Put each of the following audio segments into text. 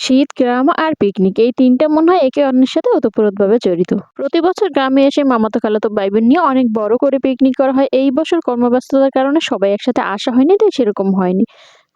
শীত, গ্রাম আর পিকনিক এই ৩ টা মনে হয় একে অন্যের সাথে ওতপ্রোতভাবে জড়িত। প্রতি বছর গ্রামে এসে মামাতো খালাতো ভাই-বোন নিয়ে অনেক বড় করে পিকনিক করা হয়। এই বছর কর্মব্যস্ততার কারণে সবাই একসাথে আসা হয়নি, তাই সেরকম হয়নি।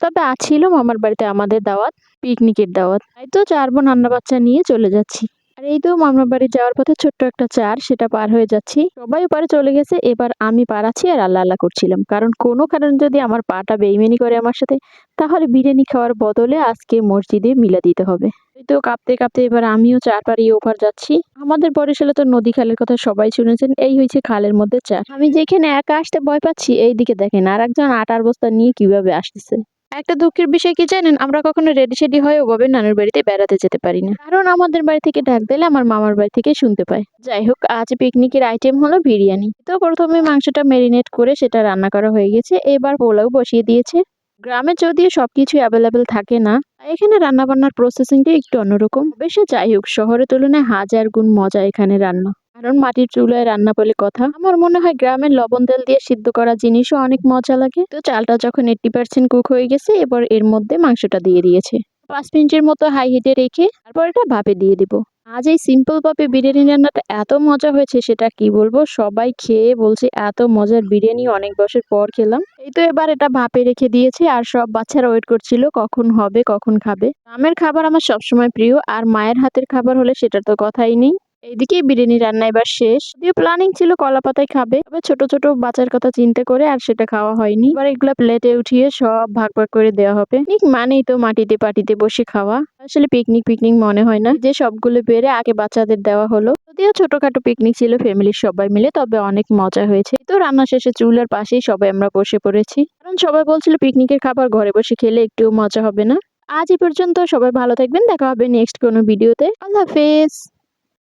তবে আজ ছিল মামার বাড়িতে আমাদের দাওয়াত, পিকনিকের দাওয়াত। তাই তো ৪ বোন রান্না বাচ্চা নিয়ে চলে যাচ্ছি। আর এই তো মামার বাড়ি যাওয়ার পথে ছোট্ট একটা চার, সেটা পার হয়ে যাচ্ছি। সবাই ওপারে চলে গেছে, এবার আমি পাড়াচ্ছি আর আল্লাহ আল্লাহ করছিলাম। কারণ কোনো কারণে যদি আমার পাটা বেইমানি করে আমার সাথে, তাহলে বিরিয়ানি খাওয়ার বদলে আজকে মসজিদে মিলাদ দিতে হবে। এই তো কাঁপতে কাঁপতে এবার আমিও চার পাড়িয়ে ওপার যাচ্ছি। আমাদের বরিশালে তো নদী খালের কথা সবাই শুনেছেন, এই হয়েছে খালের মধ্যে চার। আমি যেখানে একা আসতে ভয় পাচ্ছি, এইদিকে দেখেন আরেকজন আটার বস্তা নিয়ে কিভাবে আসতেছে। একটা দুঃখের বিষয় কি জানেন, আমরা কখনো রেডি সেডি হয়ে ওভাবে নানুর বাড়িতে বেড়াতে যেতে পারি না, কারণ আমাদের বাড়ি থেকে ডাক দিলে আমার মামার বাড়ি থেকে শুনতে পায়। যাই হোক, আজ পিকনিকের আইটেম হলো বিরিয়ানি। তো প্রথমে মাংসটা মেরিনেট করে সেটা রান্না করা হয়ে গেছে, এবার পোলাও বসিয়ে দিয়েছে। গ্রামে যদিও সবকিছু অ্যাভেলেবেল থাকে না, এখানে রান্না বান্নার প্রসেসিংটা একটু অন্যরকম। বেশি যাই হোক, শহরের তুলনায় হাজার গুণ মজা এখানে রান্না, কারণ মাটির চুলায় রান্না বলে কথা। আমার মনে হয় গ্রামের লবণ তেল দিয়ে সিদ্ধ করা জিনিসও অনেক মজা লাগে। তো চালটা যখন 80% কুক হয়ে গেছে, এবার এর মধ্যে মাংসটা দিয়ে দিয়েছে। 5 মিনিটের মতো হাই হিটে রেখে তারপর এটা ভাপে দিয়ে দিব। আজ এই সিম্পল ভাবে বিরিয়ানি রান্নাটা এত মজা হয়েছে, সেটা কি বলবো। সবাই খেয়ে বলছে এত মজার বিরিয়ানি অনেক বছর পর খেলাম। এই তো এবার এটা ভাপে রেখে দিয়েছে, আর সব বাচ্চারা ওয়েট করছিল কখন হবে, কখন খাবে। আমের খাবার আমার সবসময় প্রিয়, আর মায়ের হাতের খাবার হলে সেটার তো কথাই নেই। এইদিকে বিরিয়ানি রান্না এবার শেষ। যদিও প্ল্যানিং ছিল কলা পাতায় খাবে, তবে ছোট ছোট বাচ্চার কথা চিন্তা করে আর সেটা খাওয়া হয়নি। এবার এগুলা প্লেটে উঠিয়ে সব ভাগ ভাগ করে দেওয়া হবে। পিকনিক মানেই তো মাটিতে পাটিতে বসে খাওয়া। আসলে পিকনিক পিকনিক মনে হয় না, যে সবগুলো বেড়ে আগে বাচ্চাদের দেওয়া হলো। যদিও ছোটখাটো পিকনিক ছিল ফ্যামিলির সবাই মিলে, তবে অনেক মজা হয়েছে। তো রান্না শেষে চুলার পাশেই সবাই আমরা বসে পড়েছি, কারণ সবাই বলছিল পিকনিকের খাবার ঘরে বসে খেলে একটুও মজা হবে না। আজ এই পর্যন্ত, সবাই ভালো থাকবেন, দেখা হবে নেক্সট কোনো ভিডিওতে। আল্লাহ হাফেজ।